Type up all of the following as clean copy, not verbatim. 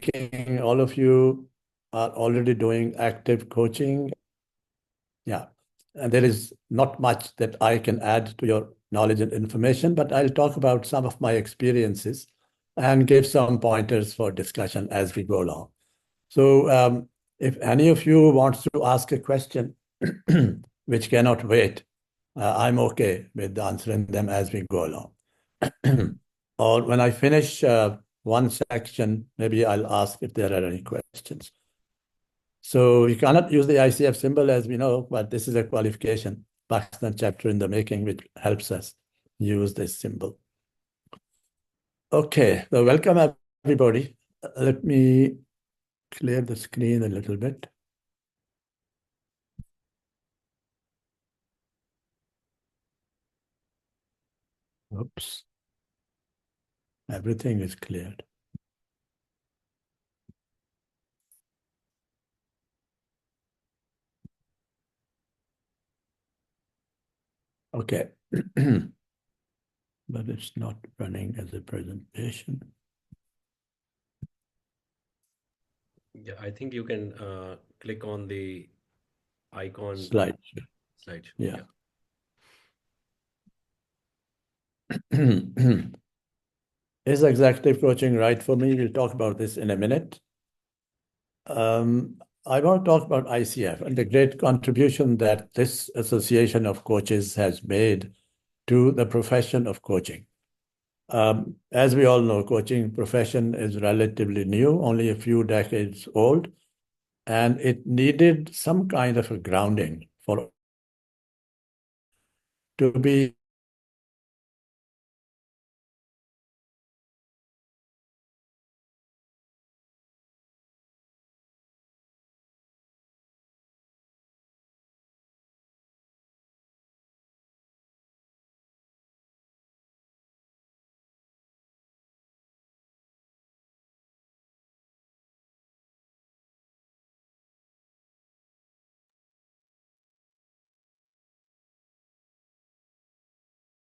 making. All of you are already doing active coaching. Yeah. And there is not much that I can add to your knowledge and information, but I'll talk about some of my experiences and give some pointers for discussion as we go along. So if any of you wants to ask a question which cannot wait, I'm okay with answering them as we go along. Or when I finish one section, maybe I'll ask if there are any questions. So you cannot use the ICF symbol, as we know, but this is a qualification, Pakistan chapter in the making, which helps us use this symbol. Okay, so welcome everybody. Let me clear the screen a little bit. Oops. Everything is cleared. Okay. But it's not running as a presentation. Yeah, I think you can click on the icon. Slide. Yeah. Is executive coaching right for me? We'll talk about this in a minute. I want to talk about ICF and the great contribution that this association of coaches has made to the profession of coaching. As we all know, coaching profession is relatively new, only a few decades old, and it needed some kind of a grounding for to be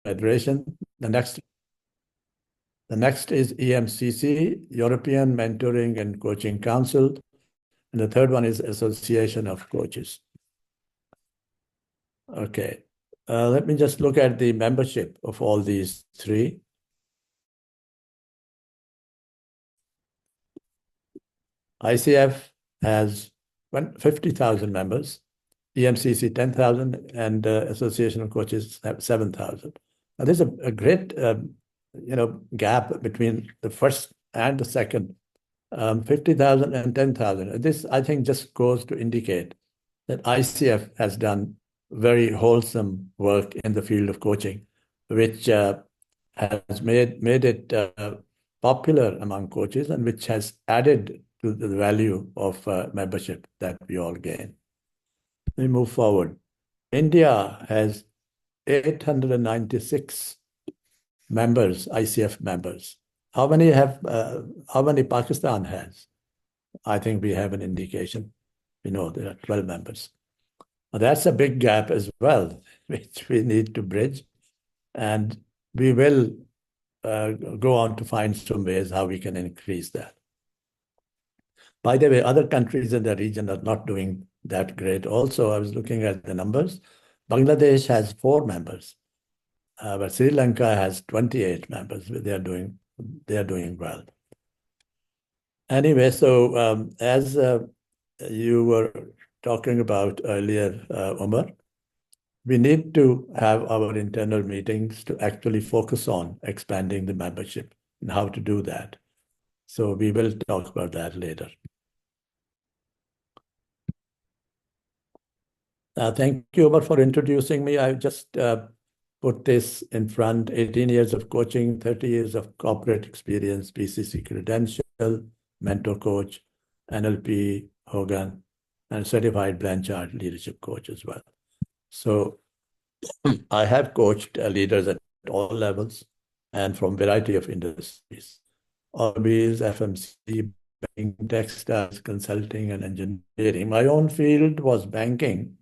federation. The next is EMCC, European Mentoring and Coaching Council, and the third one is Association of Coaches. Okay, let me just look at the membership of all these three. ICF has 50,000 members, EMCC 10,000, and Association of Coaches have 7,000. Now, there's a great gap between the first and the second, 50,000 and 10,000. This, I think, just goes to indicate that ICF has done very wholesome work in the field of coaching, which has made it popular among coaches and which has added to the value of membership that we all gain. We move forward. India has 896 members, ICF members. How many Pakistan has? I think we have an indication. We know there are 12 members. Now, that's a big gap as well, which we need to bridge. And we will go on to find some ways how we can increase that. By the way, other countries in the region are not doing that great. Also, I was looking at the numbers. Bangladesh has 4 members, but Sri Lanka has 28 members. They are doing well. Anyway, so as you were talking about earlier, Omar, we need to have our internal meetings to actually focus on expanding the membership and how to do that. So we will talk about that later. Thank you, Omar, for introducing me. I just put this in front, 18 years of coaching, 30 years of corporate experience, PCC credential, mentor coach, NLP, Hogan, and certified Blanchard Leadership Coach as well. So I have coached leaders at all levels and from variety of industries, hobbies, FMC, banking, textiles, consulting, and engineering. My own field was banking.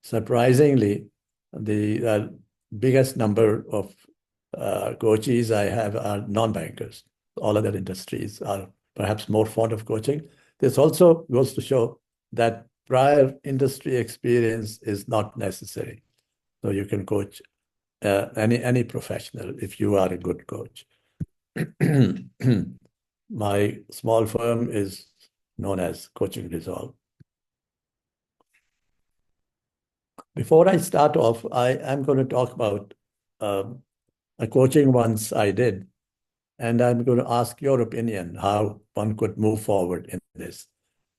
Surprisingly, the biggest number of coaches I have are non-bankers. All other industries are perhaps more fond of coaching. This also goes to show that prior industry experience is not necessary. So you can coach any professional if you are a good coach. My small firm is known as Coaching Resolve. Before I start off, I am going to talk about a coaching once I did, and I'm going to ask your opinion how one could move forward in this.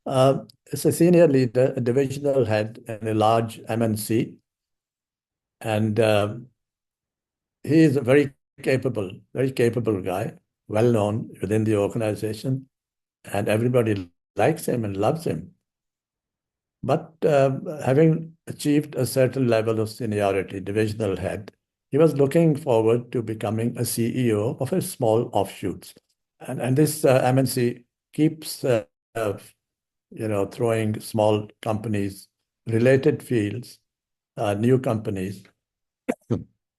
It's a senior leader, a divisional head in a large MNC, and he is a very capable guy, well known within the organization, and everybody likes him and loves him. But having achieved a certain level of seniority, divisional head, he was looking forward to becoming a CEO of a small offshoots. And this MNC keeps throwing small companies, related fields, new companies,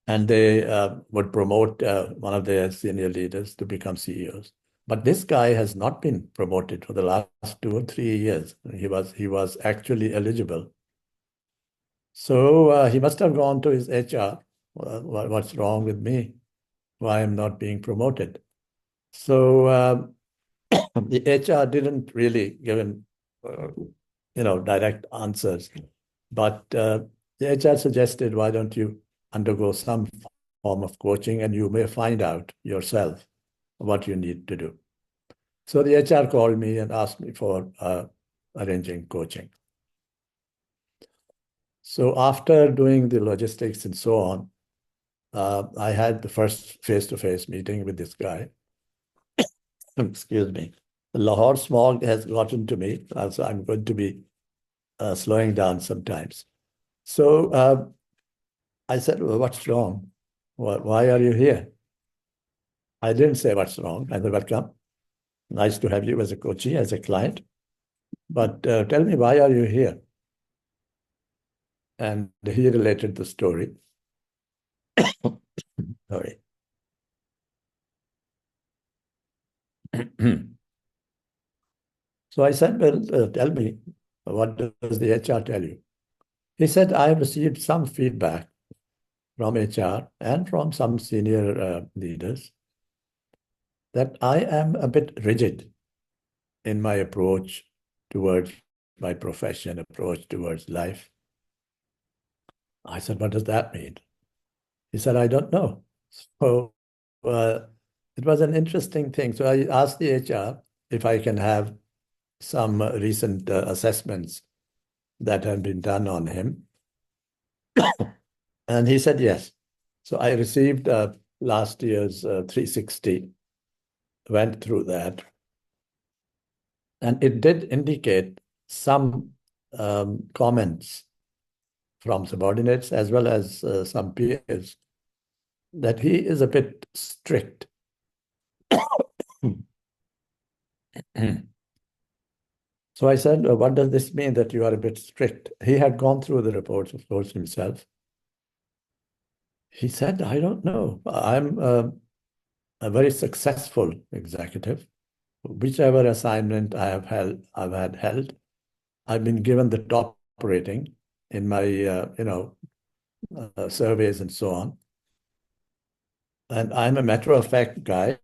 and they would promote one of their senior leaders to become CEOs. But this guy has not been promoted for the last 2 or 3 years. He was actually eligible. So he must have gone to his HR. What's wrong with me? Why I'm not being promoted? So the HR didn't really give him, direct answers. But the HR suggested, why don't you undergo some form of coaching and you may find out yourself what you need to do. So the HR called me and asked me for arranging coaching. So after doing the logistics and so on, I had the first face-to-face meeting with this guy. Excuse me. The Lahore smog has gotten to me, so I'm going to be slowing down sometimes. So I said, well, what's wrong? Why are you here? I didn't say what's wrong. I said, welcome. Nice to have you as a coachee, as a client. But tell me, why are you here? And he related the story. Sorry. So I said, well, tell me, what does the HR tell you? He said, I have received some feedback from HR and from some senior leaders that I am a bit rigid in my approach towards my profession, approach towards life. I said, what does that mean? He said, I don't know. So it was an interesting thing. So I asked the HR if I can have some recent assessments that had been done on him. And he said yes. So I received last year's 360, went through that. And it did indicate some comments from subordinates as well as some peers that he is a bit strict. So I said, what does this mean that you are a bit strict? He had gone through the reports, of course, himself. He said, I don't know. I'm a very successful executive. Whichever assignment I've held, I've been given the top rating in my, surveys and so on. And I'm a matter of fact guy.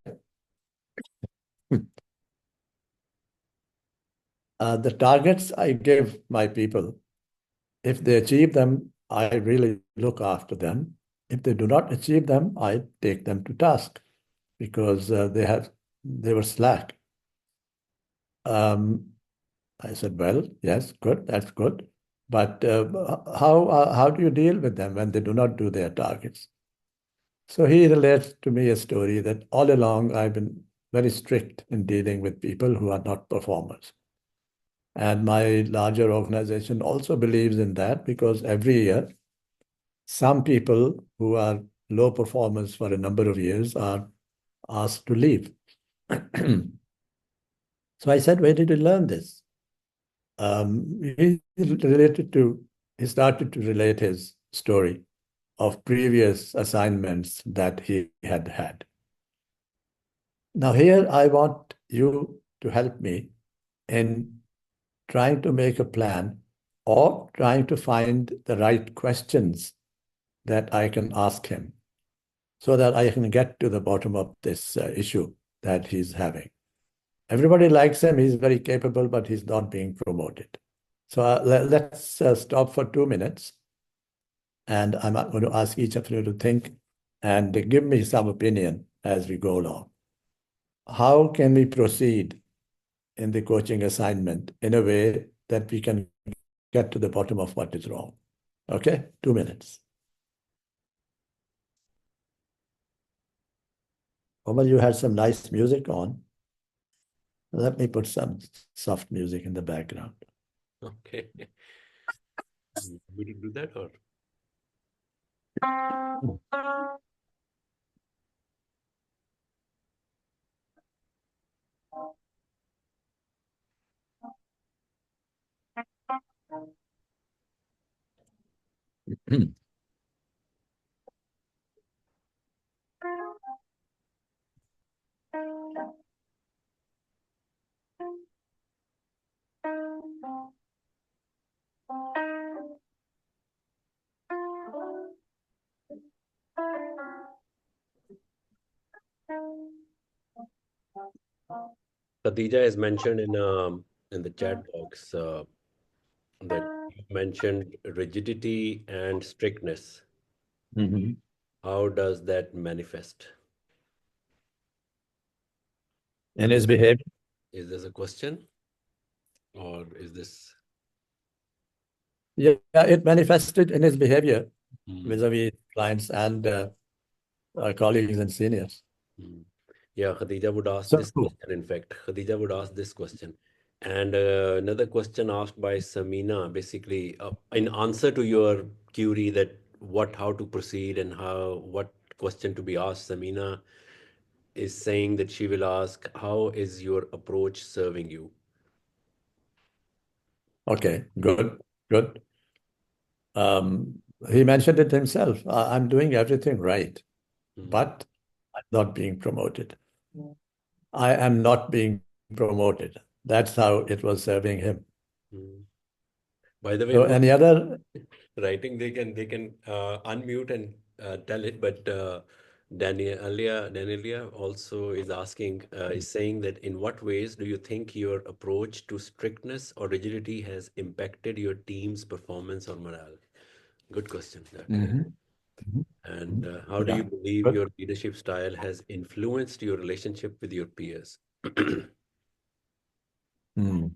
The targets I give my people, if they achieve them, I really look after them. If they do not achieve them, I take them to task because they were slack. I said, well, yes, good, that's good. But how do you deal with them when they do not do their targets? So he relates to me a story that all along I've been very strict in dealing with people who are not performers. And my larger organization also believes in that because every year, some people who are low performers for a number of years are asked to leave. So I said, where did you learn this? He started to relate his story of previous assignments that he had had. Now here I want you to help me in trying to make a plan or trying to find the right questions that I can ask him so that I can get to the bottom of this issue that he's having. Everybody likes him. He's very capable, but he's not being promoted. So let's stop for 2 minutes. And I'm going to ask each of you to think and give me some opinion as we go along. How can we proceed in the coaching assignment in a way that we can get to the bottom of what is wrong? Okay, 2 minutes. Omar, you had some nice music on. Let me put some soft music in the background. Okay. We did do that or? Khadija has mentioned in the chat box that you mentioned rigidity and strictness. Mhm. How does that manifest? In his behavior? Is this a question or is this? Yeah, it manifested in his behavior Hmm. vis-a-vis clients and colleagues and seniors. Hmm. Yeah, Khadija would ask So, this question. In fact, Khadija would ask this question. And another question asked by Samina, basically, in answer to your query that how to proceed and what question to be asked, Samina is saying that she will ask, how is your approach serving you? okay, good, good. He mentioned it himself. I'm doing everything right, Hmm. but I'm not being promoted. I am not being promoted. That's how it was serving him. Hmm. By the way, So who's any other? writing? They can unmute and tell it. But Danielia also is asking, is saying that in what ways do you think your approach to strictness or rigidity has impacted your team's performance or morale? Good question. That, yeah. Mhm, mhm, And mhm. how do you Yeah, believe good. your leadership style has influenced your relationship with your peers? Hmm.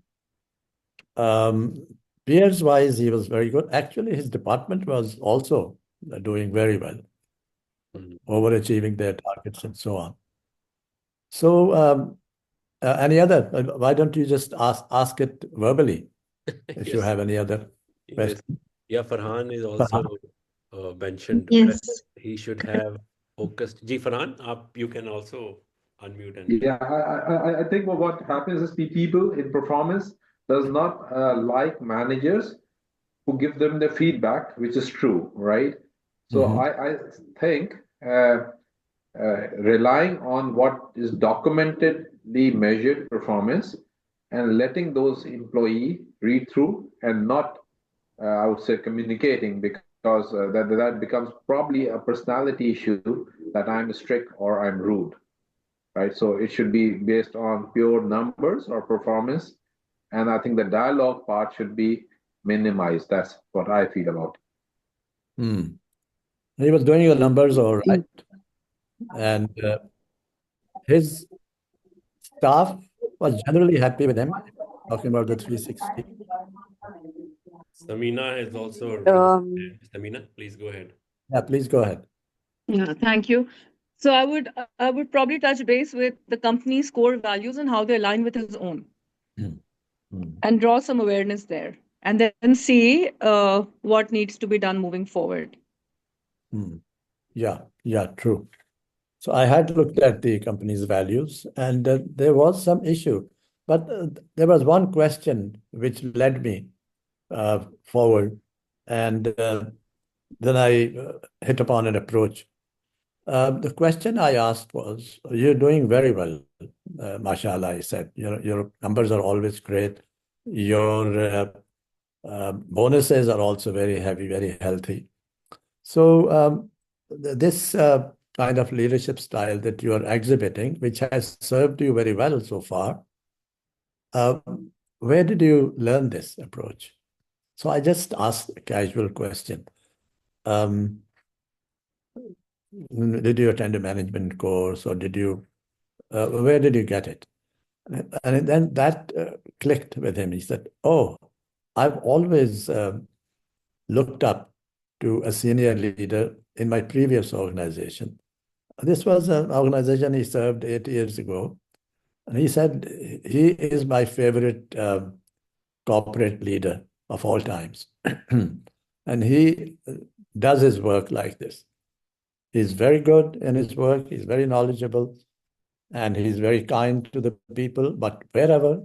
Um, Peers wise, he was very good. Actually, his department was also doing very well, Mm. overachieving their targets and so on. So, any other? Why don't you just ask it verbally if you Yes, have any other yes. question? Yeah, Farhan is also mentioned that Yes. he should have focused. Ji Farhan, you can also unmute and Yeah, I think what happens is the people in performance does not like managers who give them the feedback, which is true, right? So Hmm. I think relying on what is documentedly measured performance and letting those employee read through and not, I would say, communicating because that becomes probably a personality issue that I'm strict or I'm rude, right? So it should be based on pure numbers or performance. And I think the dialogue part should be minimized. That's what I feel about it. Hmm. He was doing the numbers all right, and his staff was generally happy with him. Talking about the 360. Samina has also raised Um, her hand. Samina, please go ahead. Yeah, please go ahead. Yeah, thank you. So I would probably touch base with the company's core values and how they align with his own, Hmm. Hmm. and draw some awareness there, and then see what needs to be done moving forward. Hmm. Yeah, true. So I had looked at the company's values, and there was some issue, but there was one question which led me forward, and then I hit upon an approach. The question I asked was, you're doing very well, mashallah, I said. Your numbers are always great. Your bonuses are also very heavy, very healthy. So this kind of leadership style that you are exhibiting, which has served you very well so far, where did you learn this approach? So I just asked a casual question. Did you attend a management course, or where did you get it? And then that clicked with him. He said, oh, I've always looked up to a senior leader in my previous organization. This was an organization he served 8 years ago. And he said, he is my favorite corporate leader of all times. And he does his work like this. He's very good in his work. He's very knowledgeable. And he's very kind to the people. But wherever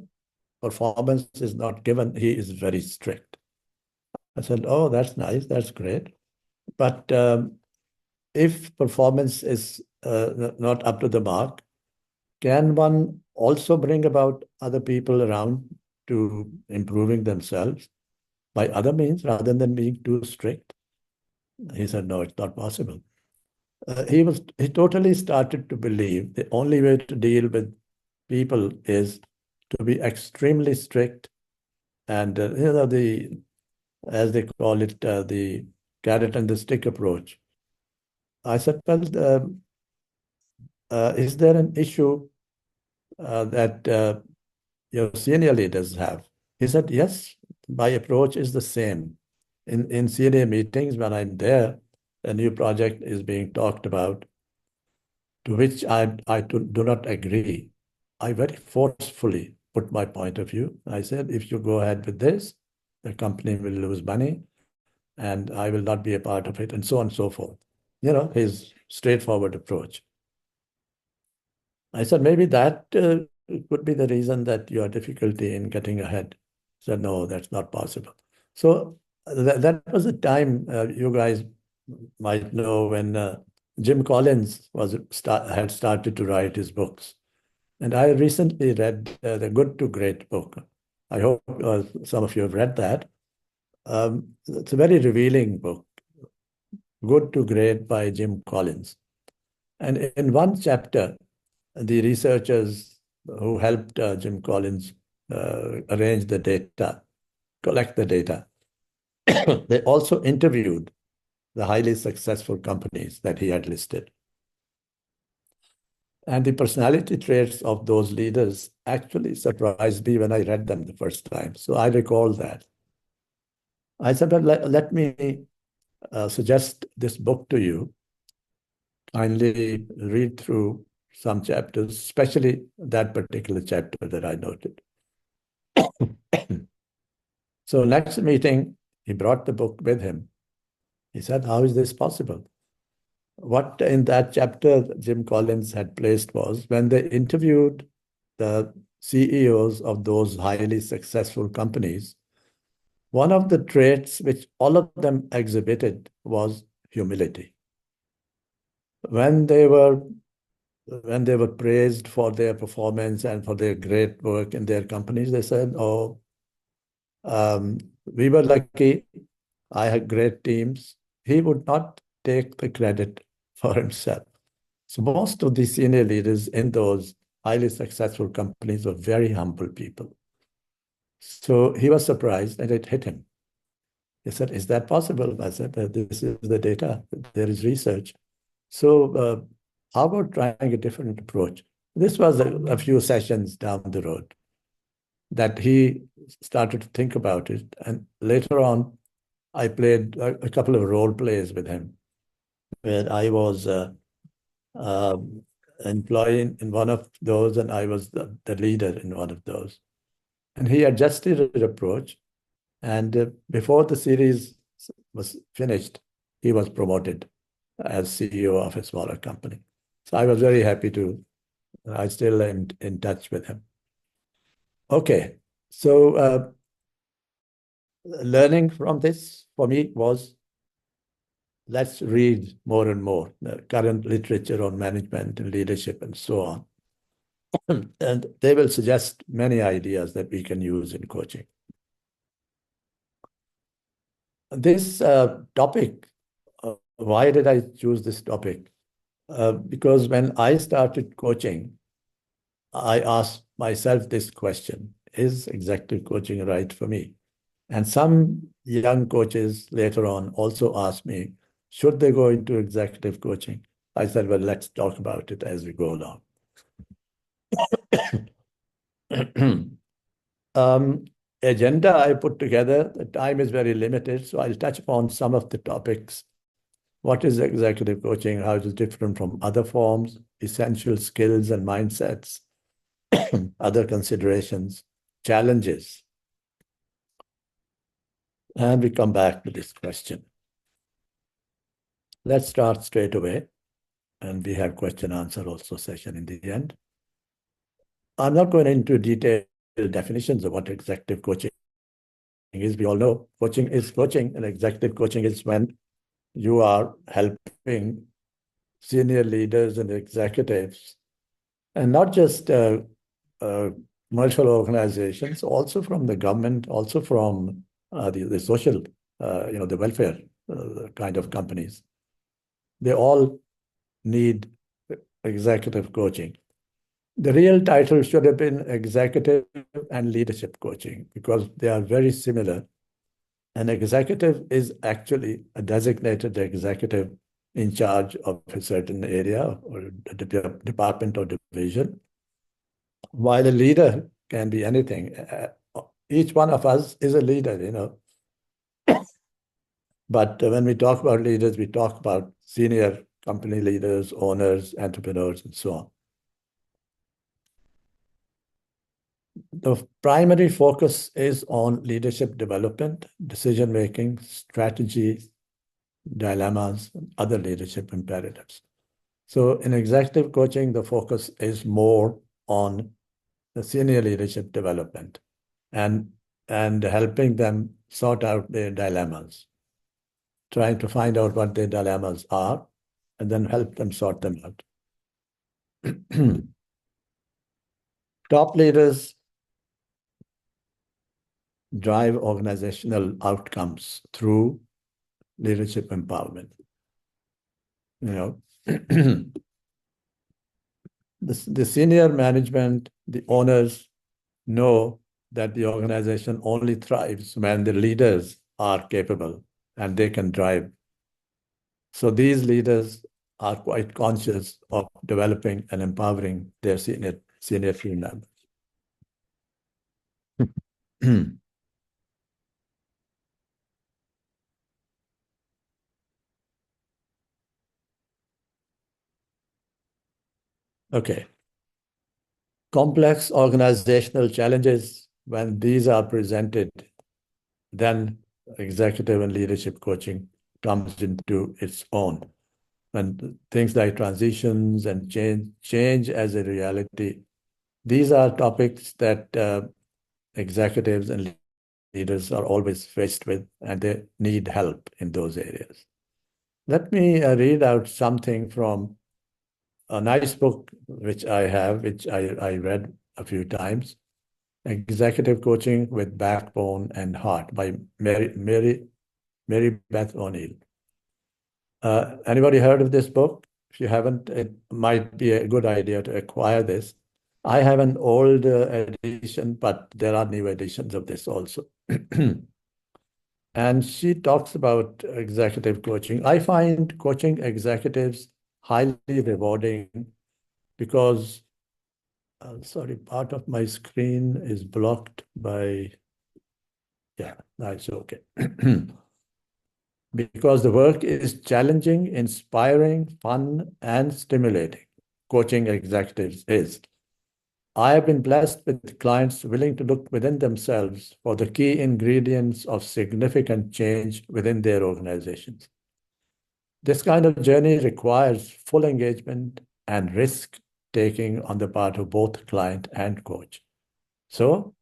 performance is not given, he is very strict. I said, oh, that's nice. That's great. But if performance is not up to the mark, can one also bring about other people around to improving themselves by other means rather than being too strict? He said, no, it's not possible. He totally started to believe the only way to deal with people is to be extremely strict and as they call it, the carrot and the stick approach. I said, well, is there an issue that your senior leaders have? He said, yes, my approach is the same. In senior meetings, when I'm there, a new project is being talked about, to which I do not agree. I very forcefully put my point of view. I said, if you go ahead with this, the company will lose money and I will not be a part of it, and so on and so forth. His straightforward approach. I said, maybe that could be the reason that your difficulty in getting ahead. He said, no, that's not possible. So that was the time you guys might know when Jim Collins had started to write his books. And I recently read the Good to Great book. I hope some of you have read that. It's a very revealing book, Good to Great by Jim Collins. And in one chapter, the researchers who helped Jim Collins arrange the data, collect the data, they also interviewed the highly successful companies that he had listed. And the personality traits of those leaders actually surprised me when I read them the first time. So I recall that. I said, well, let me suggest this book to you. Kindly read through some chapters, especially that particular chapter that I noted. So next meeting, he brought the book with him. He said, how is this possible? What in that chapter Jim Collins had placed was when they interviewed the CEOs of those highly successful companies, one of the traits which all of them exhibited was humility. When they were praised for their performance and for their great work in their companies, they said, oh, we were lucky. I had great teams. He would not take the credit for himself. So most of the senior leaders in those highly successful companies were very humble people. So he was surprised and it hit him. He said, is that possible? I said, this is the data. There is research. So how about trying a different approach? This was a few sessions down the road that he started to think about it. And later on, I played a couple of role plays with him, where I was employee in one of those, and I was the leader in one of those. And he adjusted his approach. And before the series was finished, he was promoted as CEO of a smaller company. So I was very happy I still am in touch with him. Okay, so learning from this for me was let's read more and more the current literature on management and leadership and so on. And they will suggest many ideas that we can use in coaching. This topic, why did I choose this topic? Because when I started coaching, I asked myself this question: is executive coaching right for me? And some young coaches later on also asked me, should they go into executive coaching? I said, well, let's talk about it as we go along. Agenda I put together, the time is very limited, so I'll touch upon some of the topics. What is executive coaching? How is it different from other forms? Essential skills and mindsets, other considerations, challenges. And we come back to this question. Let's start straight away. And we have question answer also session in the end. I'm not going into detailed definitions of what executive coaching is. We all know coaching is coaching, and executive coaching is when you are helping senior leaders and executives, and not just commercial organizations, also from the government, also from the social, the welfare kind of companies. They all need executive coaching. The real title should have been executive and leadership coaching, because they are very similar. An executive is actually a designated executive in charge of a certain area or department or division, while a leader can be anything. Each one of us is a leader, But when we talk about leaders, we talk about senior company leaders, owners, entrepreneurs, and so on. The primary focus is on leadership development, decision-making, strategy, dilemmas, and other leadership imperatives. So in executive coaching, the focus is more on the senior leadership development and helping them sort out their dilemmas, trying to find out what their dilemmas are, and then help them sort them out. Top leaders drive organizational outcomes through leadership empowerment. The senior management, the owners know that the organization only thrives when the leaders are capable and they can drive. So these leaders are quite conscious of developing and empowering their senior team members. Okay. Complex organizational challenges, when these are presented, then executive and leadership coaching comes into its own. When things like transitions and change as a reality, these are topics that executives and leaders are always faced with, and they need help in those areas. Let me read out something from a nice book which I have, which I read a few times, Executive Coaching with Backbone and Heart by Mary Beth O'Neill. Anybody heard of this book? If you haven't, it might be a good idea to acquire this. I have an old edition, but there are new editions of this also. And she talks about executive coaching. I find coaching executives highly rewarding because, sorry, part of my screen is blocked by, yeah, that's okay. Because the work is challenging, inspiring, fun, and stimulating. Coaching executives is. I have been blessed with clients willing to look within themselves for the key ingredients of significant change within their organizations. This kind of journey requires full engagement and risk-taking on the part of both client and coach. So,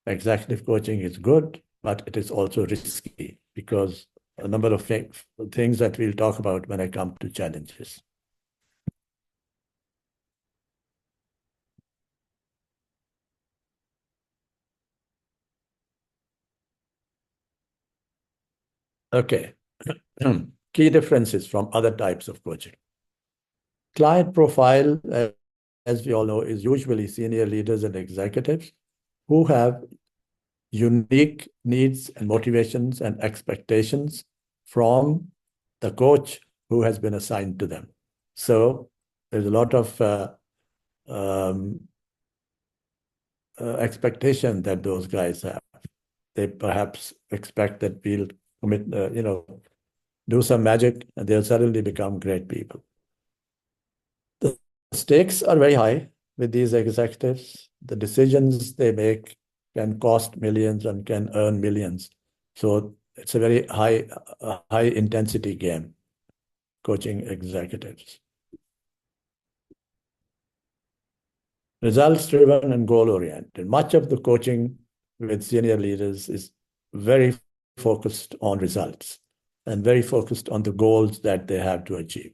executive coaching is good, but it is also risky because a number of things that we'll talk about when I come to challenges. Okay. Key differences from other types of coaching. Client profile, as we all know, is usually senior leaders and executives who have unique needs and motivations and expectations from the coach who has been assigned to them. So there's a lot of expectation that those guys have. They perhaps expect that we'll commit, do some magic, and they'll suddenly become great people. The stakes are very high with these executives. The decisions they make can cost millions and can earn millions. So it's a very high intensity game, coaching executives. Results driven and goal oriented. Much of the coaching with senior leaders is very focused on results and very focused on the goals that they have to achieve.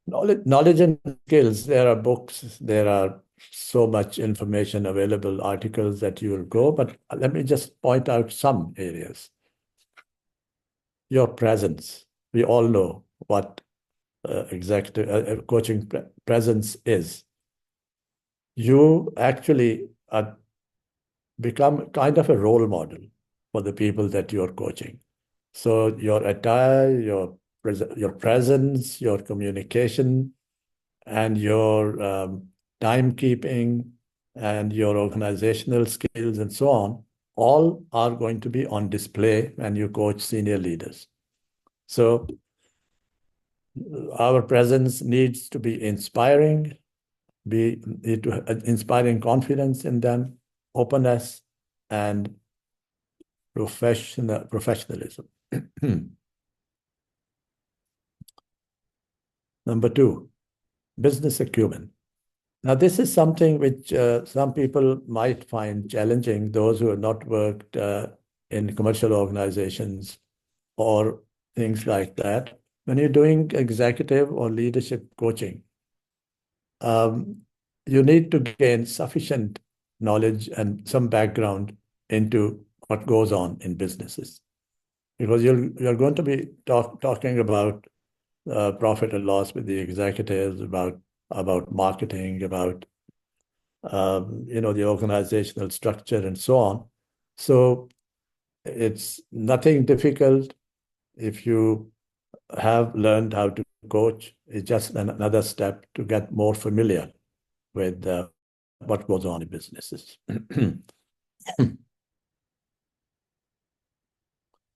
Knowledge and skills, there are books, there are so much information available, articles that you will go, but let me just point out some areas. Your presence. We all know what executive coaching presence is. You actually become kind of a role model for the people that you're coaching. So your attire, your presence, your communication, and your timekeeping, and your organizational skills, and so on, all are going to be on display when you coach senior leaders. So our presence needs to be inspiring, inspiring confidence in them, openness, and professionalism. Number 2, business acumen. Now, this is something which some people might find challenging, those who have not worked in commercial organizations or things like that. When you're doing executive or leadership coaching, you need to gain sufficient knowledge and some background into what goes on in businesses, because you're going to be talking about profit and loss with the executives, about marketing, about the organizational structure and so on. So it's nothing difficult if you have learned how to coach. It's just another step to get more familiar with what goes on in businesses.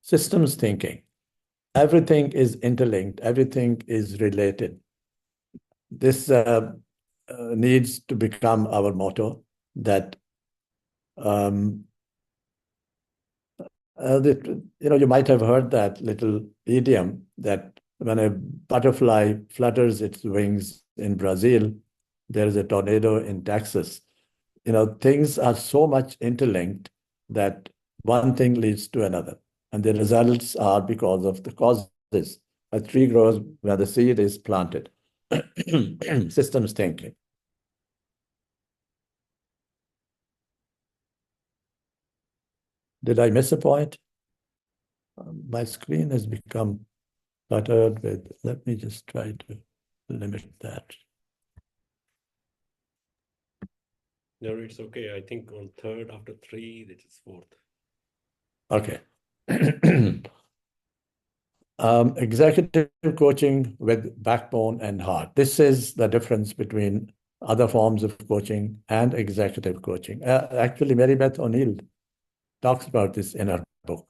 Systems thinking. Everything is interlinked. Everything is related. This needs to become our motto, that you might have heard that little idiom that when a butterfly flutters its wings in Brazil, there is a tornado in Texas. Things are so much interlinked that one thing leads to another, and the results are because of the causes. A tree grows where the seed is planted. Systems thinking. Did I miss a point? My screen has become cluttered with, let me just try to limit that. No, it's okay. I think on third after 3, that is 4th. Okay. Executive coaching with backbone and heart. This is the difference between other forms of coaching and executive coaching. Actually, Mary Beth O'Neill talks about this in her book,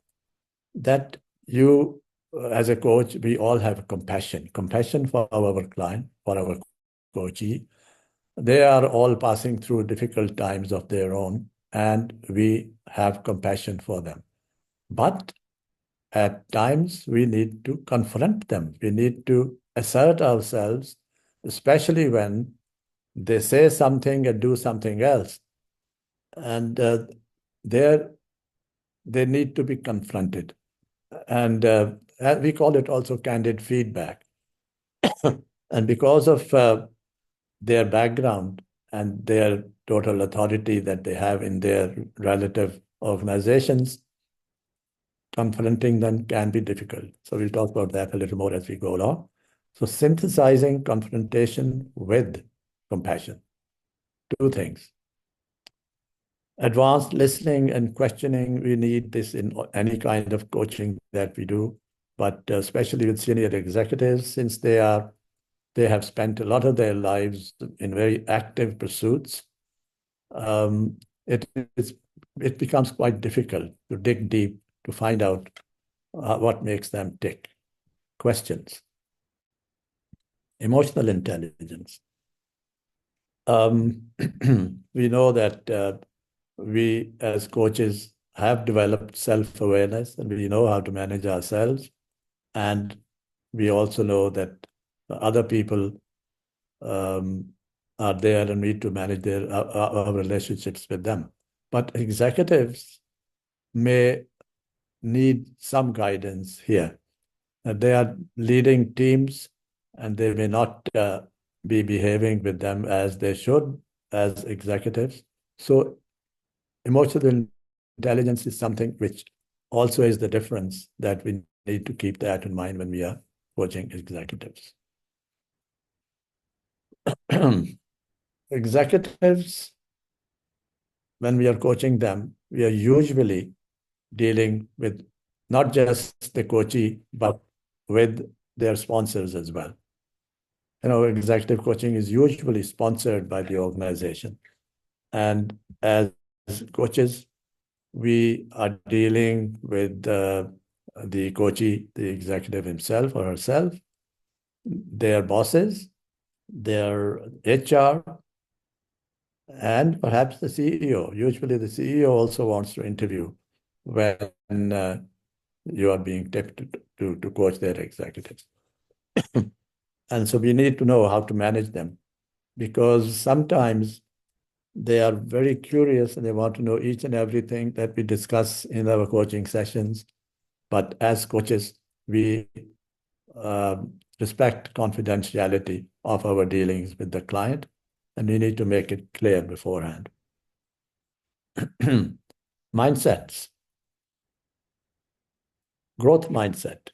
that you, as a coach, we all have compassion for our client, for our coachee. They are all passing through difficult times of their own, and we have compassion for them. But at times, we need to confront them. We need to assert ourselves, especially when they say something and do something else. And they need to be confronted. And we call it also candid feedback. And because of their background and their total authority that they have in their relative organizations, confronting them can be difficult. So we'll talk about that a little more as we go along. So synthesizing confrontation with compassion. Two things. Advanced listening and questioning, we need this in any kind of coaching that we do, but especially with senior executives, since they have spent a lot of their lives in very active pursuits. It becomes quite difficult to dig deep to find out what makes them tick. Questions. Emotional intelligence. We know that we as coaches have developed self-awareness and we know how to manage ourselves. And we also know that other people are there and need to manage our relationships with them. But executives may need some guidance here. They are leading teams and they may not be behaving with them as they should as executives. So emotional intelligence is something which also is the difference that we need to keep that in mind when we are coaching executives. Executives, when we are coaching them, we are usually dealing with not just the coachee, but with their sponsors as well. Executive coaching is usually sponsored by the organization. And as coaches, we are dealing with the coachee, the executive himself or herself, their bosses, their HR, and perhaps the CEO. Usually the CEO also wants to interview when you are being tipped to coach their executives. And so we need to know how to manage them, because sometimes they are very curious and they want to know each and everything that we discuss in our coaching sessions. But as coaches, we respect confidentiality of our dealings with the client, and we need to make it clear beforehand. Mindsets. Growth mindset,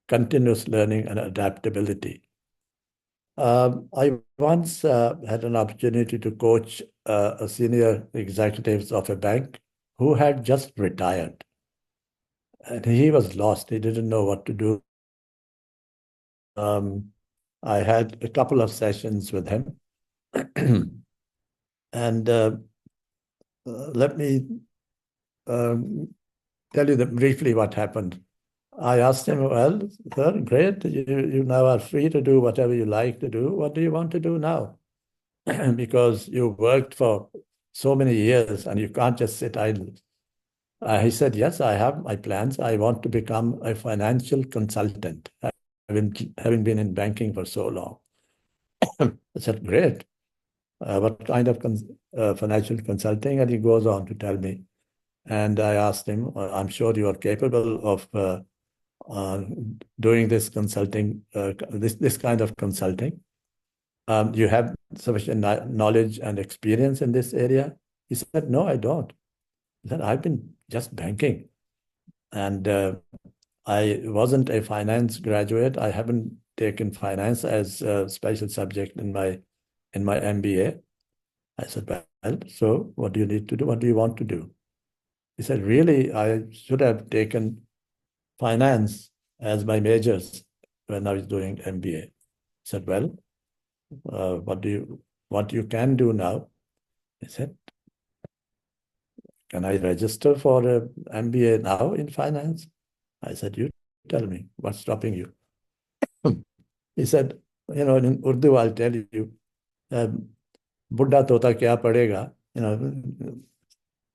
continuous learning and adaptability. I once had an opportunity to coach a senior executives of a bank who had just retired. And he was lost. He didn't know what to do. I had a couple of sessions with him. And let me tell you briefly what happened. I asked him, well, sir, great. You now are free to do whatever you like to do. What do you want to do now? Because you worked for so many years and you can't just sit idle. He said, yes, I have my plans. I want to become a financial consultant, having been in banking for so long. I said, great. What kind of financial consulting? And he goes on to tell me. And I asked him, I'm sure you are capable of doing this consulting, this kind of consulting. You have sufficient knowledge and experience in this area? He said, no, I don't. He said, I've been just banking. And I wasn't a finance graduate. I haven't taken finance as a special subject in my MBA. I said, well, so what do you need to do? What do you want to do? He said, really, I should have taken finance as my majors when I was doing MBA. I said, well, what you can do now? He said, can I register for an MBA now in finance? I said, you tell me, what's stopping you? He said, in Urdu, I'll tell you, Buddha tota kya padega?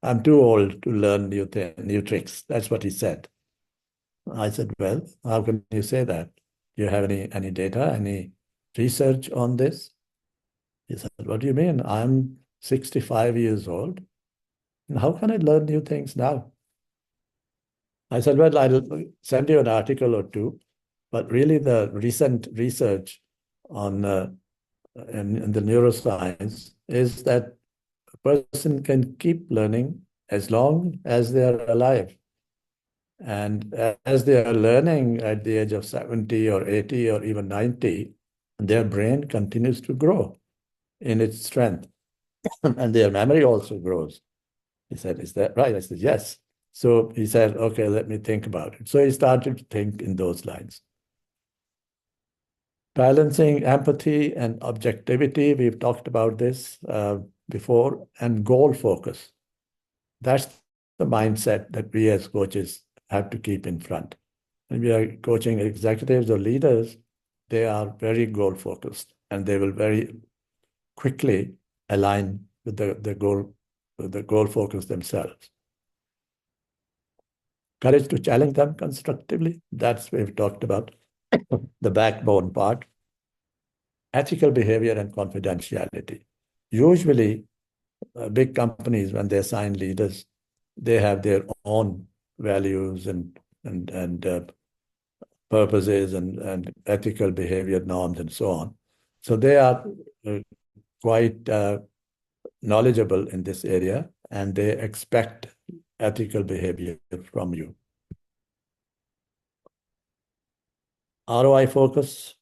I'm too old to learn new tricks. That's what he said. I said, well, how can you say that? Do you have any data, any research on this? He said, what do you mean? I'm 65 years old. And how can I learn new things now? I said, well, I'll send you an article or two, but really the recent research on in the neuroscience is that a person can keep learning as long as they are alive. And as they are learning at the age of 70 or 80 or even 90, their brain continues to grow in its strength. And their memory also grows. He said, is that right? I said, yes. So he said, okay, let me think about it. So he started to think in those lines. Balancing empathy and objectivity, we've talked about this before, and goal focus. That's the mindset that we as coaches have to keep in front. When we are coaching executives or leaders, they are very goal focused and they will very quickly align with the goal focus themselves. Courage to challenge them constructively. That's what we've talked about. The backbone part. Ethical behavior and confidentiality. Usually, big companies, when they assign leaders, they have their own values and purposes and ethical behavior norms and so on. So they are quite knowledgeable in this area, and they expect ethical behavior from you. ROI focus,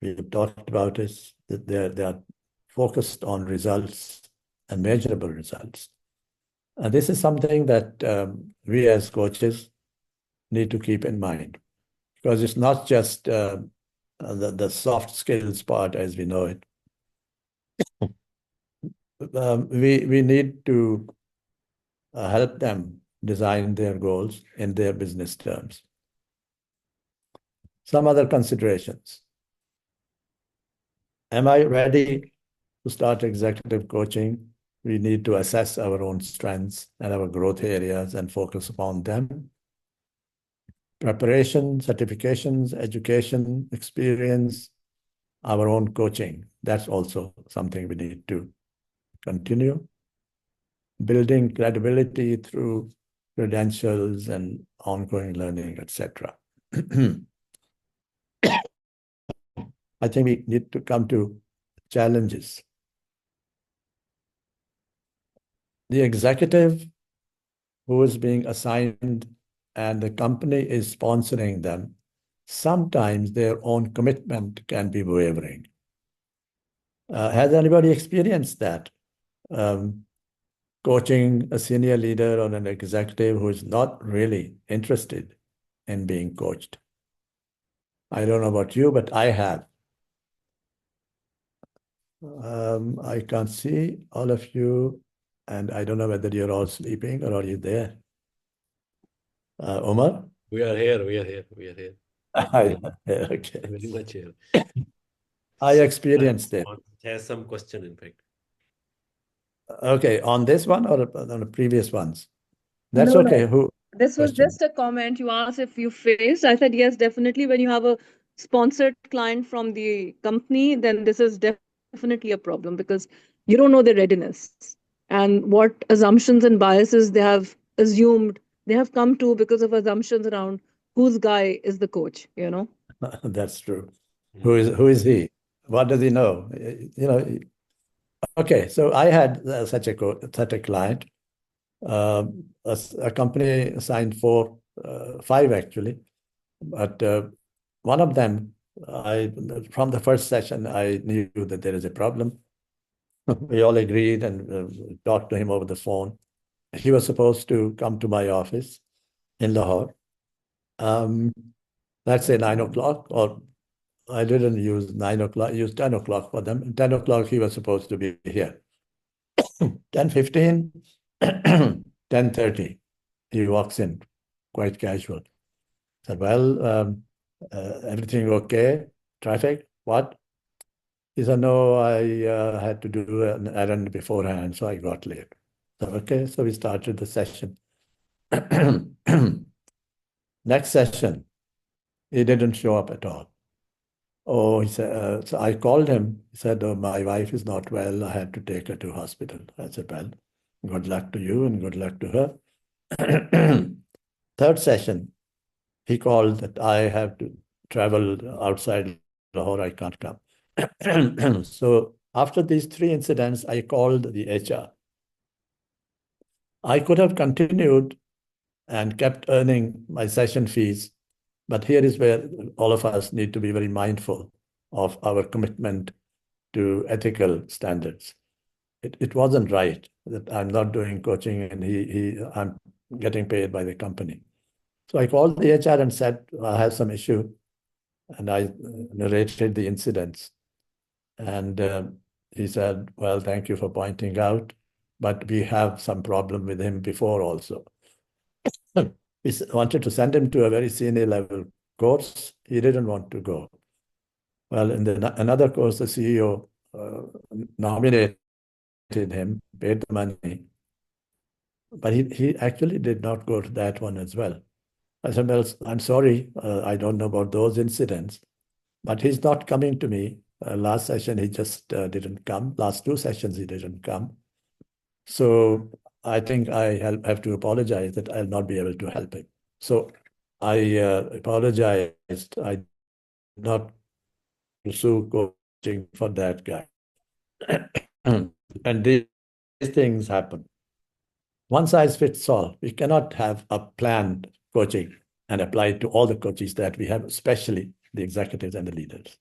we've talked about this, that they are focused on results and measurable results. And this is something that we as coaches need to keep in mind, because it's not just the soft skills part as we know it. We need to help them design their goals in their business terms. Some other considerations. Am I ready to start executive coaching? We need to assess our own strengths and our growth areas and focus upon them. Preparation, certifications, education, experience, our own coaching. That's also something we need to continue. Building credibility through credentials and ongoing learning, etc. I think we need to come to challenges. The executive who is being assigned and the company is sponsoring them, sometimes their own commitment can be wavering. Has anybody experienced that? Coaching a senior leader or an executive who is not really interested in being coached. I don't know about you, but I have. I can't see all of you, and I don't know whether you're all sleeping or are you there? Omar? We are here, we are here, we are here. Okay. Very much here. I experienced it. Has some question, in fact. Okay, on this one or on the previous ones? That's No, okay. no. Who? This was Question. just a comment. You asked if you faced. I said, yes, definitely. When you have a sponsored client from the company, then this is definitely a problem because you don't know their readiness and what assumptions and biases they have assumed, they have come to because of assumptions around whose guy is the coach, you know? That's true. Who is he? What does he know? You know. Okay, so I had such a client. A company assigned five actually, but one of them, from the first session, I knew that there is a problem. We all agreed and talked to him over the phone. He was supposed to come to my office in Lahore. Let's say 9 o'clock, or I didn't use 9 o'clock, I used 10 o'clock for them. 10 o'clock, he was supposed to be here. 10:15, 10:30, he walks in, quite casual. I said, well, everything okay? Traffic? What? He said, no, I had to do an errand beforehand, so I got late. So, okay, so we started the session. Next session, he didn't show up at all. Oh, he said, so I called him. He said, oh, my wife is not well. I had to take her to hospital. I said, well, good luck to you and good luck to her. third session, he called that I have to travel outside Lahore, I can't come. So after these three incidents, I called the HR. I could have continued and kept earning my session fees, but here is where all of us need to be very mindful of our commitment to ethical standards. It wasn't right that I'm not doing coaching and I'm getting paid by the company. So I called the HR and said, I have some issue. And I narrated the incidents. And he said, well, thank you for pointing out, but we have some problem with him before also. We wanted to send him to a very senior level course. He didn't want to go. Well, in another course, the CEO nominated him, paid the money, but he actually did not go to that one as well. I said, well, I'm sorry, I don't know about those incidents, but he's not coming to me. Last session, he just didn't come. Last two sessions, he didn't come. So I think I have to apologize that I'll not be able to help him. So I apologized. I did not pursue coaching for that guy. And these things happen. One size fits all. We cannot have a planned coaching and apply it to all the coaches that we have, especially the executives and the leaders.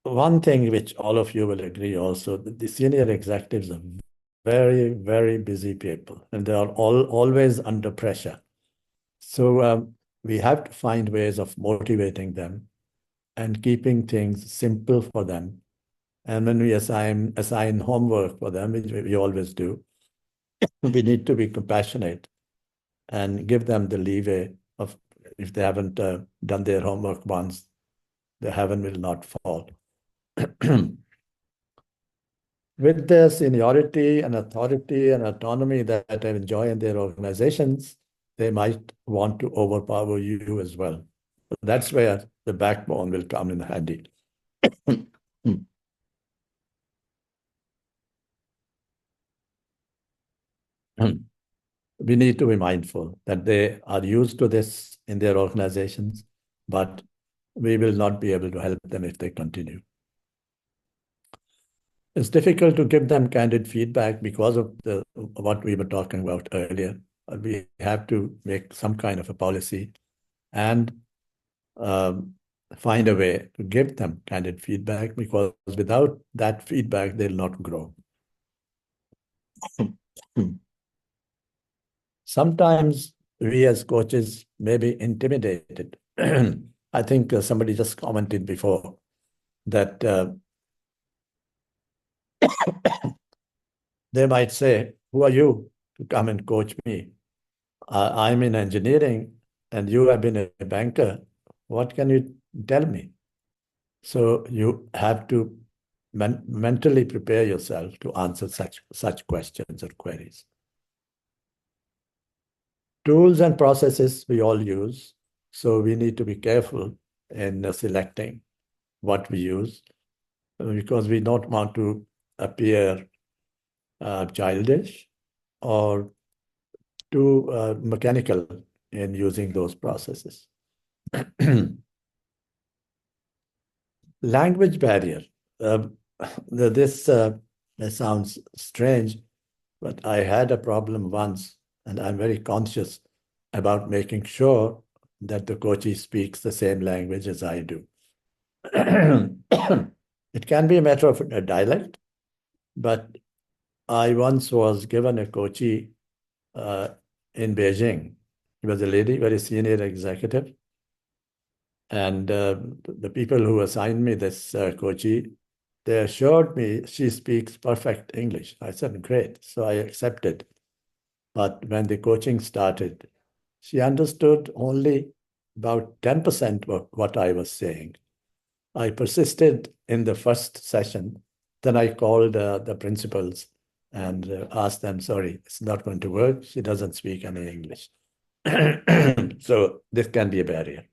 One thing which all of you will agree also, the senior executives are very, very busy people, and they are always under pressure. So we have to find ways of motivating them and keeping things simple for them. And when we assign homework for them, which we always do, we need to be compassionate and give them the leeway of, if they haven't done their homework once, the heaven will not fall. With the seniority and authority and autonomy that they enjoy in their organizations, they might want to overpower you as well. So that's where the backbone will come in handy. We need to be mindful that they are used to this in their organizations, but we will not be able to help them if they continue. It's difficult to give them candid feedback because of what we were talking about earlier. We have to make some kind of a policy and find a way to give them candid feedback, because without that feedback, they'll not grow. Sometimes we as coaches may be intimidated. I think somebody just commented before that they might say, who are you to come and coach me? I'm in engineering and you have been a banker. What can you tell me? So you have to mentally prepare yourself to answer such questions or queries. Tools and processes we all use, so we need to be careful in selecting what we use, because we don't want to appear childish or too mechanical in using those processes. Language barrier. This sounds strange, but I had a problem once, and I'm very conscious about making sure that the coachee speaks the same language as I do. It can be a matter of a dialect, but I once was given a coachee in Beijing. She was a lady, very senior executive. And the people who assigned me this coachee, they assured me she speaks perfect English. I said, great. So I accepted. But when the coaching started, she understood only about 10% of what I was saying. I persisted in the first session. Then I called the principals and asked them, sorry, it's not going to work. She doesn't speak any English. So this can be a barrier.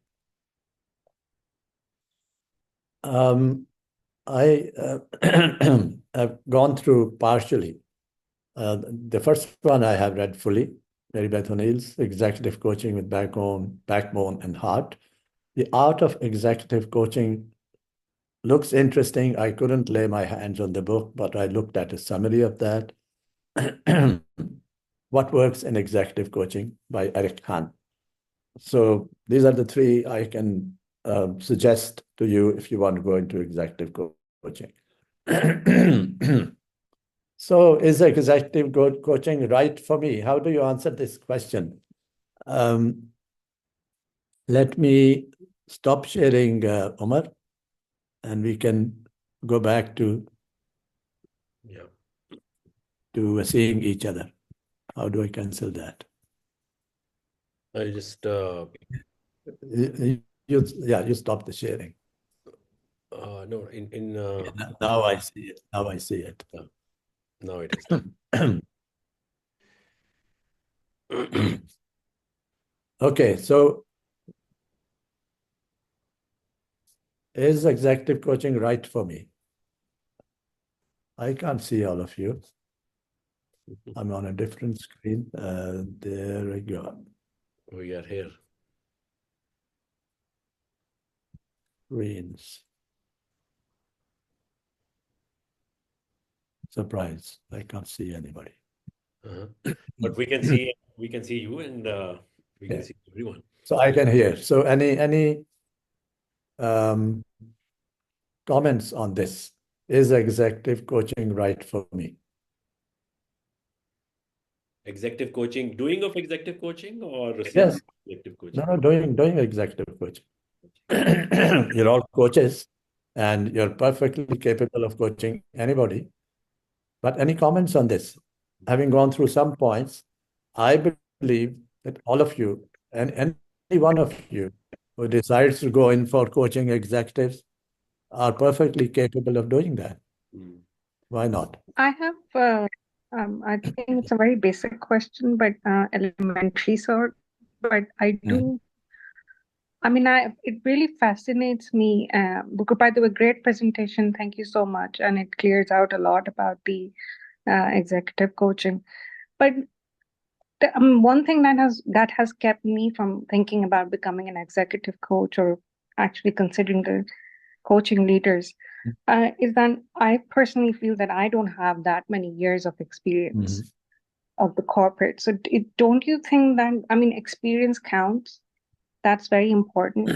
I have gone through partially. The first one I have read fully, Mary Beth O'Neill's Executive Coaching with Backbone and Heart. The art of executive coaching looks interesting. I couldn't lay my hands on the book, but I looked at a summary of that. What Works in Executive Coaching by Eric Hahn. So these are the three I can suggest to you if you want to go into executive coaching. So is executive coaching right for me? How do you answer this question? Let me stop sharing, Omar, and we can go back to seeing each other. How do I cancel that? I just you stop the sharing. no Now I see it. Now I see it. now it is. Okay, so is executive coaching right for me? I can't see all of you. I'm on a different screen. There we go. We are here. Screens. Surprise! I can't see anybody. But we can see you, and we can see everyone. So I can hear. So any comments on this? Is executive coaching right for me? Executive coaching, doing of executive coaching or Yes. executive coaching? No, doing executive coaching. You're all coaches, and you're perfectly capable of coaching anybody. But any comments on this? Having gone through some points, I believe that all of you and any one of you who decides to go in for coaching executives are perfectly capable of doing that. Why not? I have, I think it's a very basic question, but elementary sort. But I do, I mean, it really fascinates me. By the way, great presentation. Thank you so much. And it clears out a lot about the executive coaching. But one thing that has kept me from thinking about becoming an executive coach or actually considering the coaching leaders is that I personally feel that I don't have that many years of experience of the corporate. So don't you think that, I mean, experience counts? That's very important.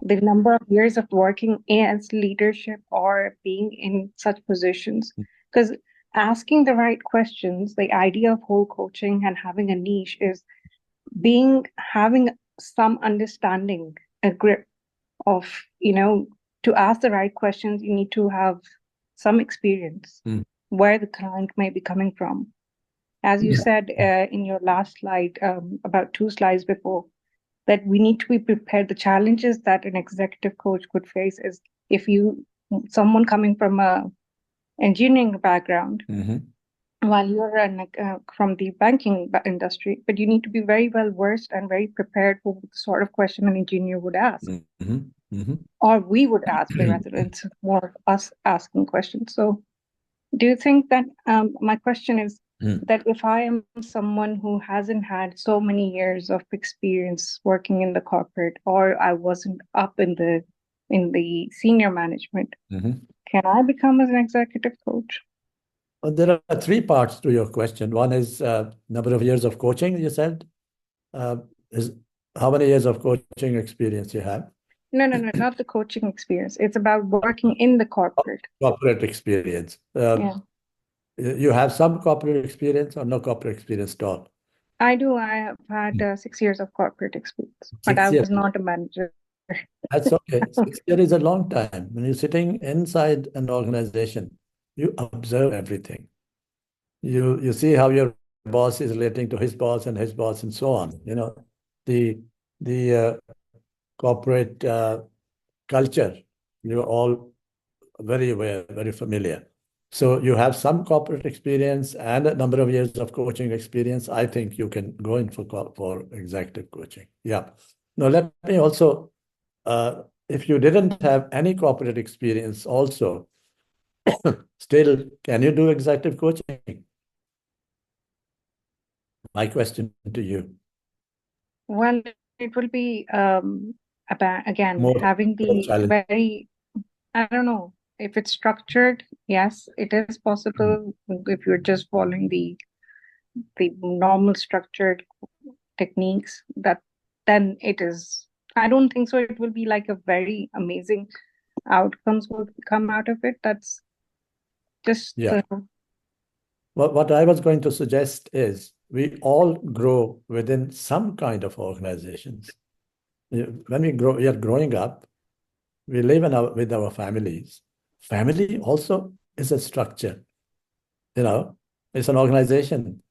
The number of years of working as leadership or being in such positions. Because asking the right questions, the idea of whole coaching and having a niche is having some understanding, a grip of, to ask the right questions, you need to have some experience where the client may be coming from. As you said in your last slide, about 2 slides before, that we need to be prepared. The challenges that an executive coach could face is someone coming from a engineering background, while you're from the banking industry, but you need to be very well versed and very prepared for the sort of question an engineer would ask. Or we would ask, rather, it's more of us asking questions. So do you think that, my question is that if I am someone who hasn't had so many years of experience working in the corporate, or I wasn't up in the senior management, can I become an executive coach? Well, there are 3 parts to your question. One is number of years of coaching, you said. Is how many years of coaching experience you have? No, not the coaching experience. It's about working in the corporate. Corporate experience. Yeah. You have some corporate experience or no corporate experience at all? I do. I have had 6 years of corporate experience, but I was not a manager. That's okay. 6 years is a long time. When you're sitting inside an organization, you observe everything. You see how your boss is relating to his boss and his boss and so on. The corporate culture, you're all very aware, very familiar. So you have some corporate experience and a number of years of coaching experience. I think you can go in for executive coaching. Yeah. Now, let me also, if you didn't have any corporate experience also, still, can you do executive coaching? My question to you. Well, it will be about, again, More having the challenge. very, I don't know, if it's structured, yes, it is possible if you're just following the normal structured techniques, that then it is. I don't think so. It will be like a very amazing outcomes will come out of it. That's just Yeah. What I was going to suggest is we all grow within some kind of organizations. When we are growing up, we live with our families. Family also is a structure, it's an organization.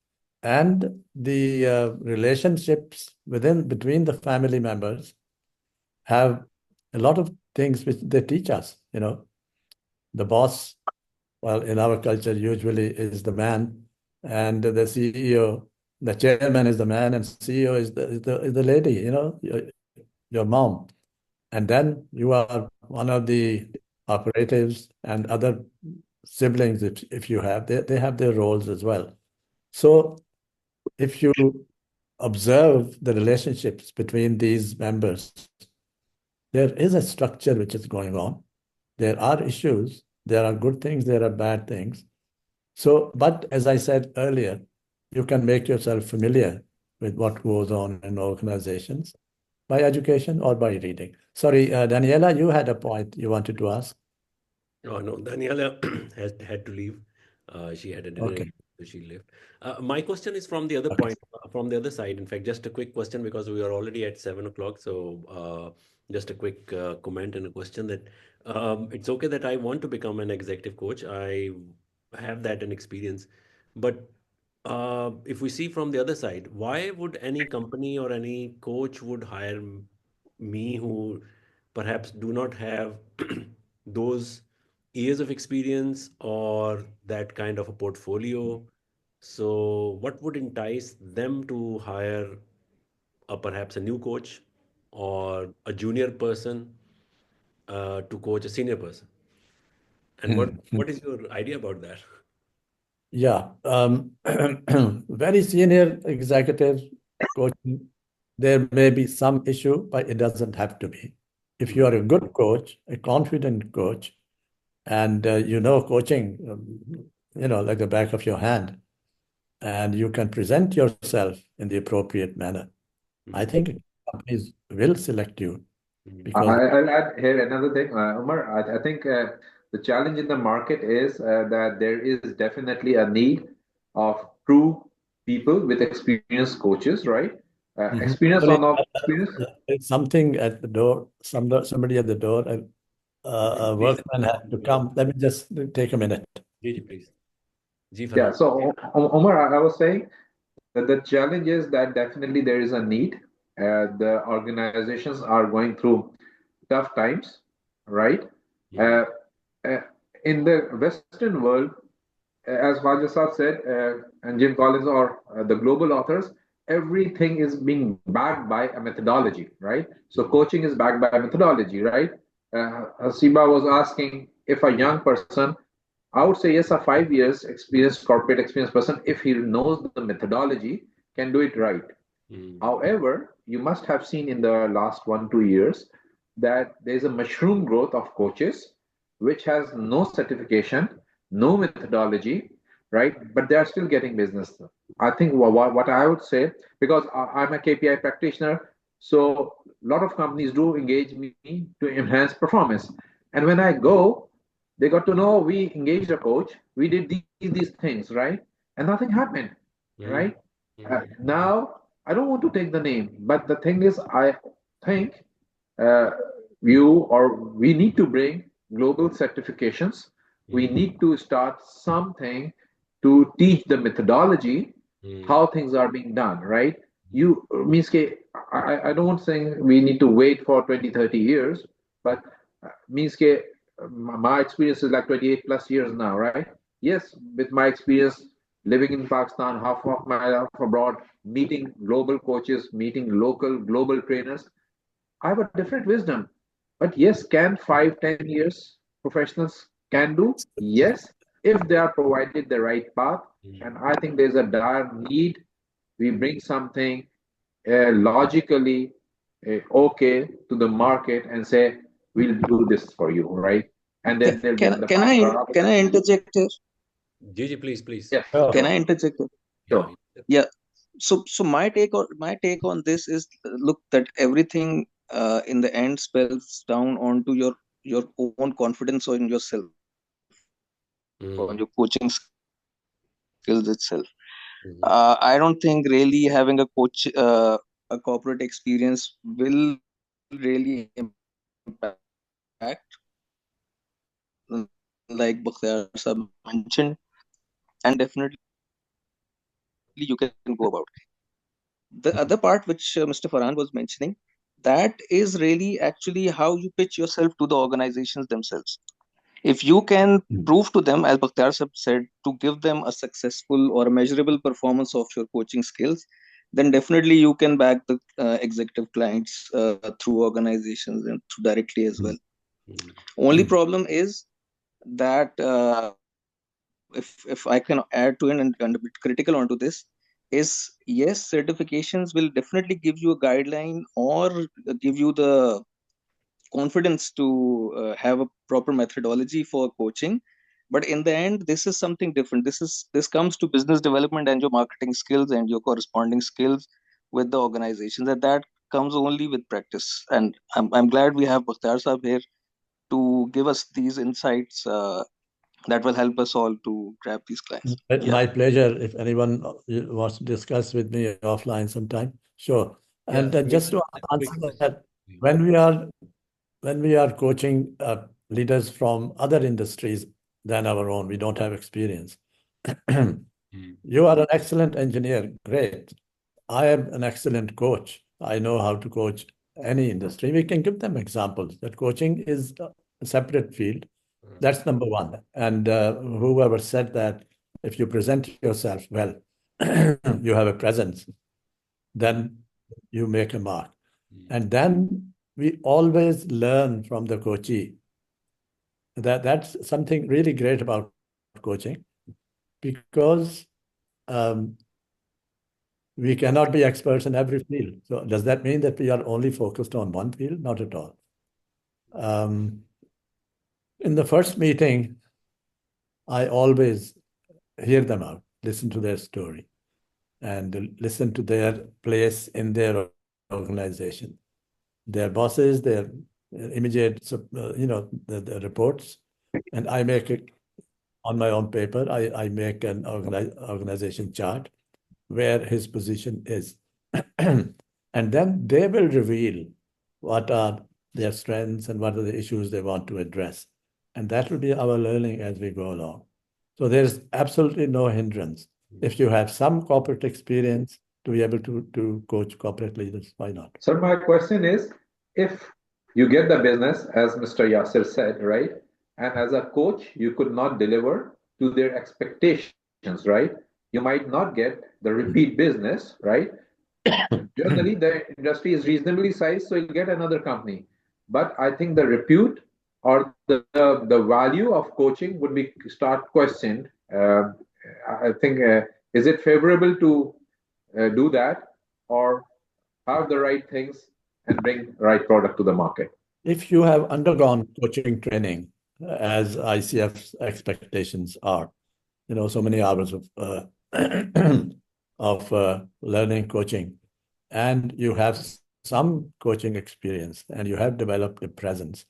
And the relationships between the family members have a lot of things which they teach us. The boss, well, in our culture, usually is the man, and the CEO, the chairman is the man, and CEO is the lady, your mom. And then you are one of the operatives and other siblings, if you have, they have their roles as well. So if you observe the relationships between these members, there is a structure which is going on. There are issues, there are good things, there are bad things. So, but as I said earlier, you can make yourself familiar with what goes on in organizations by education or by reading. Sorry, Daniela, you had a point you wanted to ask. Oh, no, Daniela had to leave. She had a dinner, Okay. so she left. My question is from the other point, from the other side. In fact, just a quick question because we are already at 7 o'clock. So just a quick comment and a question that it's okay that I want to become an executive coach. I have that an experience. But if we see from the other side, why would any company or any coach would hire me who perhaps do not have those years of experience or that kind of a portfolio? So, what would entice them to hire perhaps a new coach or a junior person to coach a senior person? And what is your idea about that? Yeah. Very senior executive coaching, there may be some issue, but it doesn't have to be. If you are a good coach, a confident coach, and you know coaching, like the back of your hand, and you can present yourself in the appropriate manner, I think companies will select you because I'll add here another thing, Umar. I think the challenge in the market is that there is definitely a need of true people with experienced coaches, right? Experience or Sorry, not experience. there's something at the door, somebody at the door, and a Please, workman has to come. Let me just take a minute. please. Ji Yeah. Farhan. So, Umar, I was saying that the challenge is that definitely there is a need. The organizations are going through tough times, right? Uh, uh, in the Western world, as Khwaja Saab said, and Jim Collins or the global authors, everything is being backed by a methodology, right? So coaching is backed by a methodology, right? Hasiba was asking if a young person, I would say yes, a 5 years experience, corporate experience person, if he knows the methodology, can do it right. However, you must have seen in the last 1 2 years that there's a mushroom growth of coaches which has no certification, no methodology, right? But they are still getting business. I think what I would say, because I'm a KPI practitioner, so a lot of companies do engage me to enhance performance. And when I go, they got to know we engaged a coach, we did these things, right? And nothing happened, right? Now, I don't want to take the name, but the thing is, I think uh, we need to bring global certifications. We need to start something to teach the methodology how things are being done, right? You means I don't want to say we need to wait for 20, 30 years, but means my experience is like 28 plus years now, right? Yes, with my experience living in Pakistan, half of my life abroad, meeting global coaches, meeting local global trainers, I have a different wisdom. But yes, can 5, 10 years professionals can do? Yes, if they are provided the right path. And I think there's a dire need we bring something logically okay to the market and say, we'll do this for you, right? And then they'll get the Can I interject here? Gigi, please. Yes. Oh. Can I interject here? Sure. Yeah. So my take on this is, look, that everything in the end spells down onto your own confidence on yourself, on your coaching skills itself. I don't think really having a coach, a corporate experience will really impact, like Bakhtiar sir mentioned, and definitely you can go about it. The other part which Mr. Farhan was mentioning, that is really actually how you pitch yourself to the organizations themselves. If you can prove to them, as Bakhtiar sir said, to give them a successful or a measurable performance of your coaching skills, then definitely you can back the executive clients through organizations and through directly as well. Only problem is that if I can add to it and a bit critical onto this, is yes, certifications will definitely give you a guideline or give you the confidence to have a proper methodology for coaching, but in the end this is something different. This comes to business development and your marketing skills and your corresponding skills with the organizations, that comes only with practice. And I'm glad we have Bakhtiar Saab here to give us these insights that will help us all to grab these clients. My pleasure. If anyone wants to discuss with me offline sometime, sure. And just to answer that, when we are coaching leaders from other industries than our own, we don't have experience. You are an excellent engineer, great. I am an excellent coach. I know how to coach any industry. We can give them examples that coaching is a separate field. That's number one. And whoever said that, if you present yourself well, you have a presence, then you make a mark. And then we always learn from the coachee. That's something really great about coaching, because we cannot be experts in every field. So does that mean that we are only focused on one field? Not at all. In the first meeting, I always hear them out, listen to their story, and listen to their place in their organization, their bosses, their immediate, the reports. And I make it on my own paper. I make an organization chart where his position is. And then they will reveal what are their strengths and what are the issues they want to address. And that will be our learning as we go along. So there's absolutely no hindrance. If you have some corporate experience to be able to coach corporate leaders, why not? So my question is, if you get the business, as Mr. Yasser said, right? And as a coach, you could not deliver to their expectations, right? You might not get the repeat business, right? Generally, the industry is reasonably sized, so you'll get another company. But I think the repute or the value of coaching would be start questioned. I think, is it favorable to do that, or have the right things and bring the right product to the market? If you have undergone coaching training, as ICF's expectations are, so many hours of learning coaching, and you have some coaching experience and you have developed a presence,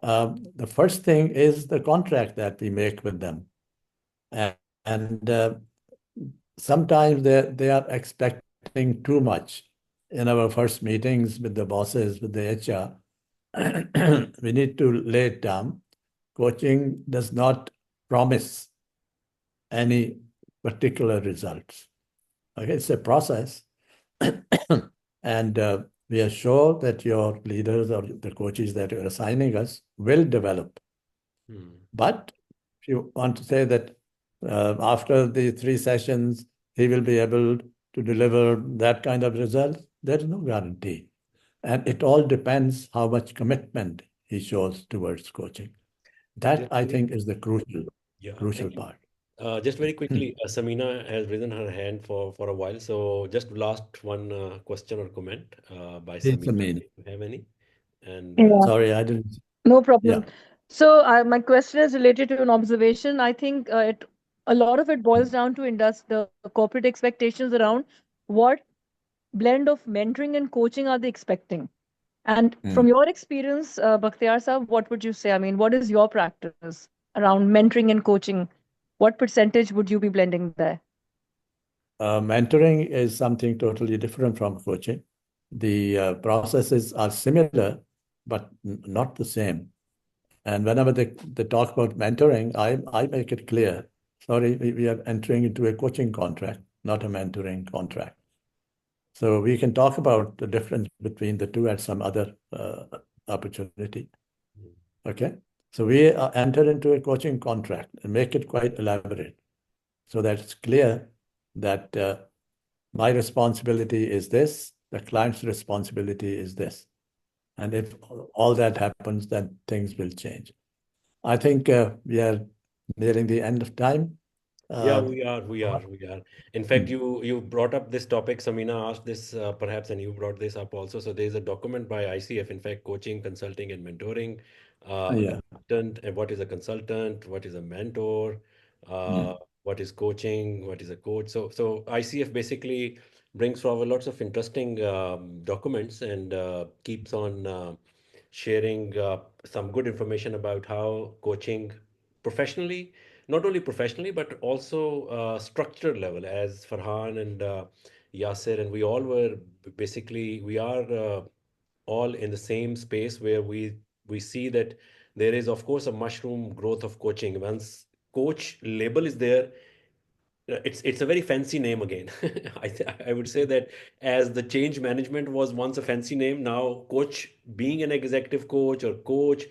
the first thing is the contract that we make with them. And sometimes they are expecting too much. In our first meetings with the bosses, with the HR, we need to lay it down. Coaching does not promise any particular results. Okay, it's a process. And we are sure that your leaders or the coaches that you're assigning us will develop. But if you want to say that after the 3 sessions, he will be able to deliver that kind of result, there is no guarantee. And it all depends how much commitment he shows towards coaching. That, I think, is the crucial part. Just very quickly, Samina has risen her hand for a while. So just last one question or comment by It's a Samina, mean. if you have any. And Yeah, Sorry, I didn't. no Yeah. problem. So my question is related to an observation. I think a lot of it boils down to the corporate expectations around what blend of mentoring and coaching are they expecting? And from your experience, Bakhtiar Saab, what would you say? I mean, what is your practice around mentoring and coaching? What percentage would you be blending there? Mentoring is something totally different from coaching. The processes are similar, but not the same. And whenever they talk about mentoring, I make it clear, sorry, we are entering into a coaching contract, not a mentoring contract. So we can talk about the difference between the two at some other opportunity. Okay. So we enter into a coaching contract and make it quite elaborate so that it's clear that my responsibility is this, the client's responsibility is this. And if all that happens, then things will change. I think we are nearing the end of time. yeah, Uh, we are. In fact, you brought up this topic. Samina asked this perhaps, and you brought this up also. So there's a document by ICF, in fact, coaching, consulting, and mentoring. A yeah. consultant, what is a consultant? What is a mentor? Uh, Mm. what is coaching? What is a coach? So ICF basically brings forward lots of interesting documents and keeps on sharing some good information about how coaching professionally, not only professionally, but also structured level, as Farhan and Yasser and we all were basically, we are all in the same space where we see that there is, of course, a mushroom growth of coaching. Once coach label is there, it's a very fancy name again. I would say that as the change management was once a fancy name, now coach, being an executive coach or coach,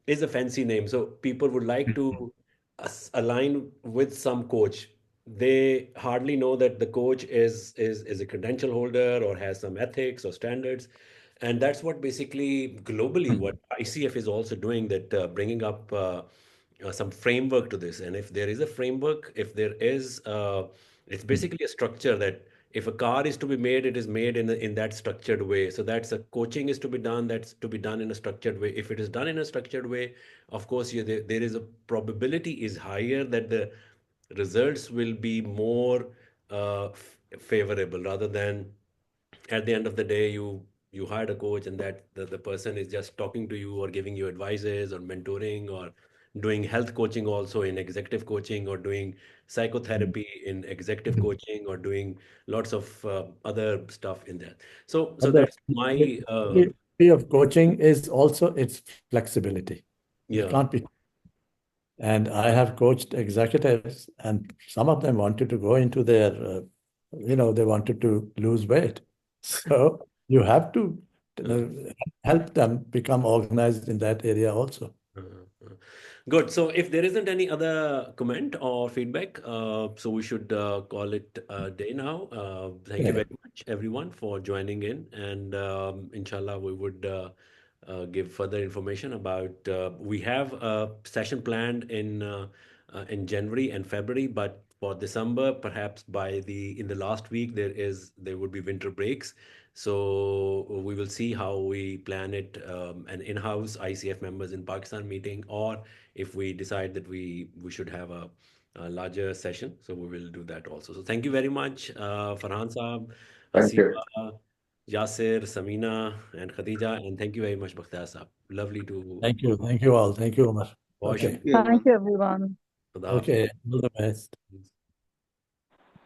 is a fancy name. So people would like to align with some coach. They hardly know that the coach is a credential holder or has some ethics or standards. And that's what basically globally what ICF is also doing, that bringing up some framework to this. And if there is a framework, if there is, it's basically a structure that if a car is to be made, it is made in that structured way. So that's a coaching is to be done, that's to be done in a structured way. If it is done in a structured way, of course, there is a probability is higher that the results will be more favorable, rather than at the end of the day you hired a coach and that the person is just talking to you or giving you advices or mentoring or doing health coaching also in executive coaching, or doing psychotherapy in executive coaching, or doing lots of other stuff in that. So But the that's my beauty of coaching is also its flexibility. It yeah. can't be. And I have coached executives, and some of them wanted to go into their, they wanted to lose weight. So you have to uh, help them become organized in that area also. uh, uh. Good. So if there isn't any other comment or feedback, so we should call it a day now. Thank you Yeah. very much, everyone, for joining in. And inshallah, we would give further information about. We have a session planned in January and February, but for December, perhaps in the last week, there would be winter breaks. So we will see how we plan it, an in-house ICF members in Pakistan meeting, or if we decide that we should have a larger session. So we will do that also. So thank you very much, Farhan Saab, Thank you. Hasiba, Yasir, Samina, and Khadija, and thank you very much, Bakhtiar Saab. Lovely to Thank you. Thank you all. Thank you, Omar. बहुत Okay. Thank you, शुक्रिया Thank everyone. you, everyone. खुदा Okay. All the best. हाफिज़